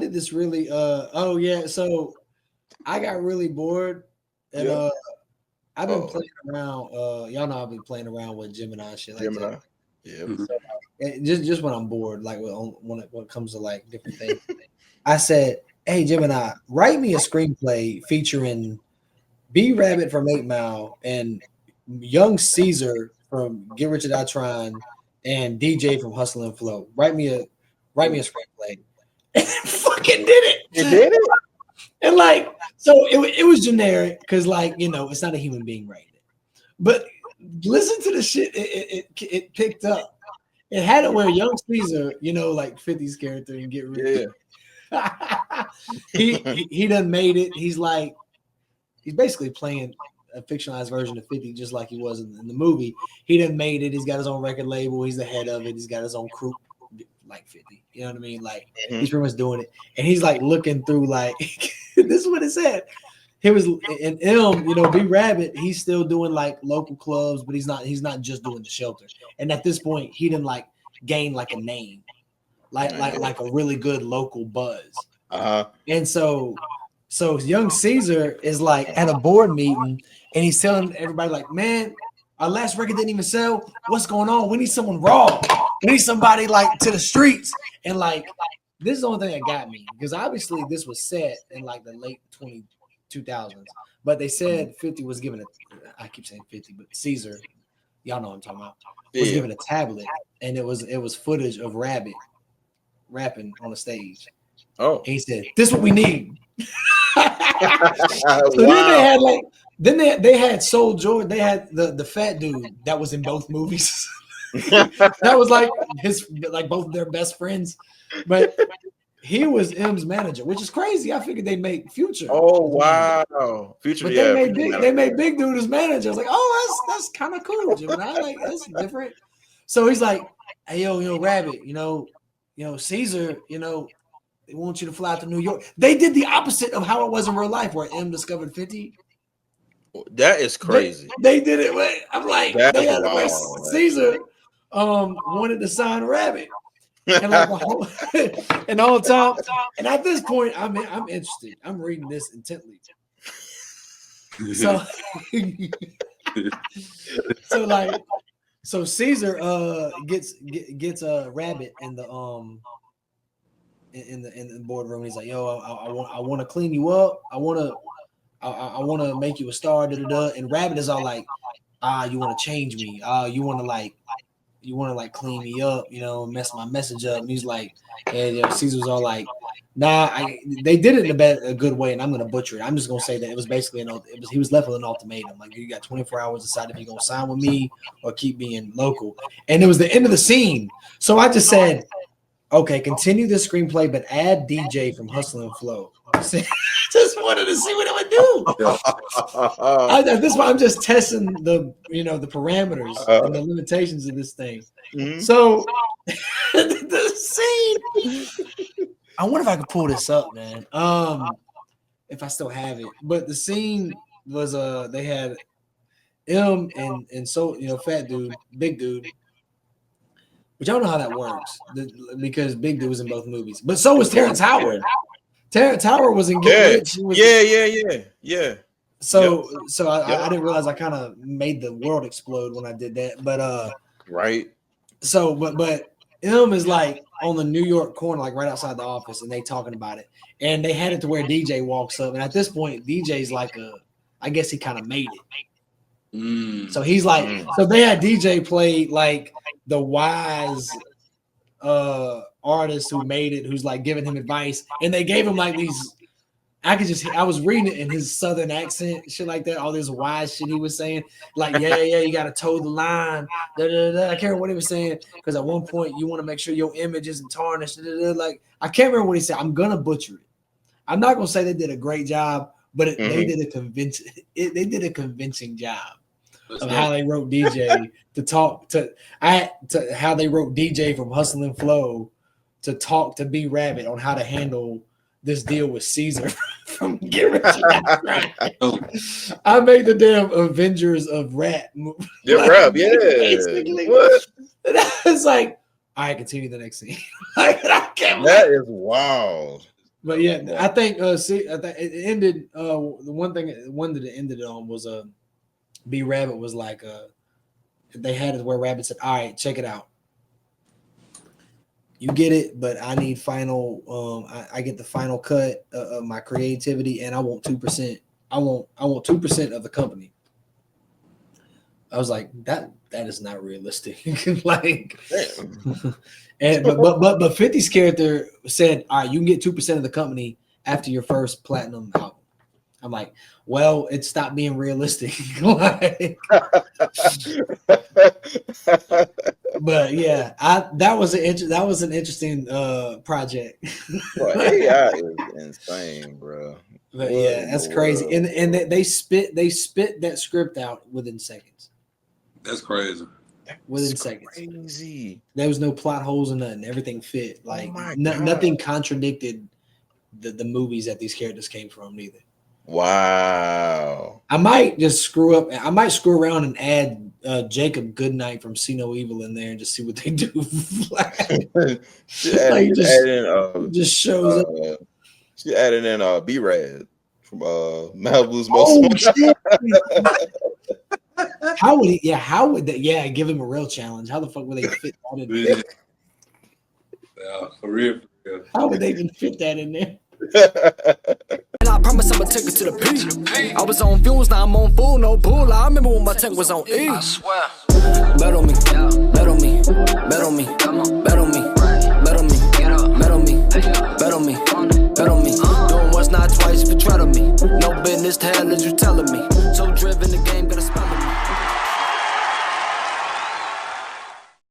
did this really oh yeah, so I got really bored and I've been playing around. Y'all know I've been playing around with Gemini and shit like Gemini. that. Yeah. So, just when I'm bored, like when it comes to like different things, I said, "Hey Gemini, write me a screenplay featuring B Rabbit from 8 Mile and young Caesar from Get Rich or Die Trying and DJ from Hustle and Flow. Write me a screenplay." And fucking did it. You did it? And like, so it was generic because, like, it's not a human being writing it. But listen to the shit it picked up. It had it where young Caesar, like 50's character and Get Rich. Yeah. he done made it. He's basically playing a fictionalized version of 50, just like he was in the movie. He done made it. He's got his own record label. He's the head of it. He's got his own crew, like 50. You know what I mean? Like he's pretty much doing it. And he's like looking through, like, this is what it said. He was in B Rabbit. He's still doing like local clubs, but he's not just doing the shelter. And at this point, he didn't like gain like a name, like a really good local buzz. And so young Caesar is like at a board meeting, and he's telling everybody like, "Man, our last record didn't even sell. What's going on? We need someone raw. We need somebody like to the streets." And like, this is the only thing that got me, because obviously this was set in like the late 2000s, but they said 50 was given I keep saying 50, but Caesar, y'all know what I'm talking about, was given a tablet, and it was footage of Rabbit rapping on the stage. And he said, "This is what we need." So then they had Soul George. They had the fat dude that was in both movies. That was like both of their best friends, but he was M's manager, which is crazy. I figured they'd make Future. Oh wow, Future! But they made Big Dude as manager. I was like, oh, that's kind of cool, Gemini. Like, that's different. So he's like, "Hey, yo, Rabbit, Caesar, they want you to fly out to New York." They did the opposite of how it was in real life, where M discovered 50. That is crazy. They did it. I'm like, they had to wait. Caesar wanted to sign Rabbit. And like the whole time. And at this point, I'm interested. I'm reading this intently. So Caesar gets a Rabbit in the in the boardroom. He's like, "Yo, I want to clean you up. I want to make you a star." And Rabbit is all like, "You want to change me? You want to clean me up, mess my message up." And he's like, and Caesar was all like, "Nah, they did it in a good way, and I'm gonna butcher it. I'm just gonna say that it was basically he was left with an ultimatum, like, you got 24 hours to decide if you're gonna sign with me or keep being local." And it was the end of the scene, so I just said, "Okay, continue this screenplay, but add DJ from Hustle and Flow." Just wanted to see what it would do. At this point, I'm just testing the parameters and the limitations of this thing. So the scene, I wonder if I could pull this up, man. If I still have it, but the scene was they had M and so fat dude, big dude. Which I don't know how that works, because Big Dude was in both movies, but so was Terrence Howard. Terrence Howard was in Get Rich. Yeah. So I didn't realize I kind of made the world explode when I did that. But right. So but M is like on the New York corner, like right outside the office, and they talking about it. And they had it to where DJ walks up, and at this point, DJ's like I guess he kind of made it. So he's like, so they had DJ play like the wise artist who made it, who's like giving him advice, and they gave him like these. I was reading it in his southern accent, shit like that, all this wise shit he was saying, like, yeah, you gotta toe the line. I can't remember what he was saying, because at one point you want to make sure your image isn't tarnished. Like, I can't remember what he said. I'm gonna butcher it. I'm not gonna say they did a great job, but they did a convincing job of how they wrote DJ how they wrote DJ from Hustle and Flow to talk to B Rabbit on how to handle this deal with Caesar from Get Rich or Die Trying. I made the damn Avengers of rap. Rap, yeah. Basically. What? It's like, all right, continue the next scene. Like, I can't that is wild. But yeah, I think see, I think it ended. The one that it ended on was B Rabbit was like they had it where Rabbit said, "All right, check it out. You get it, but I need final. I get the final cut of my creativity, and I want 2%. I want 2% of the company." I was like, that is not realistic. Like, and but 50's character said, "All right, you can get 2% of the company after your first platinum album." I'm like, well, it stopped being realistic. Like, but yeah, that was an interesting project. Bro, AI is insane, bro. But What yeah, in that's the crazy. world, And bro? they spit that script out within seconds. That's crazy. Within That's seconds. crazy. There was no plot holes in nothing. Everything fit. Like my God. nothing contradicted the movies that these characters came from neither. Wow. I might just screw up. I might screw around and add Jacob Goodnight from See No Evil in there and just see what they do. Just shows up. She added in B-Rad from Malibu's Oh Most. shit! How would he? Yeah, how would that? Yeah, give him a real challenge. How the fuck would they fit that in there? Yeah, for real. How would they even fit that in there? And I promise I'ma take it to the peak. I was on fumes, now I'm on full, no bull. I remember when my tank was on E. I swear. Bet on me, bet on me, bet on me. Come on.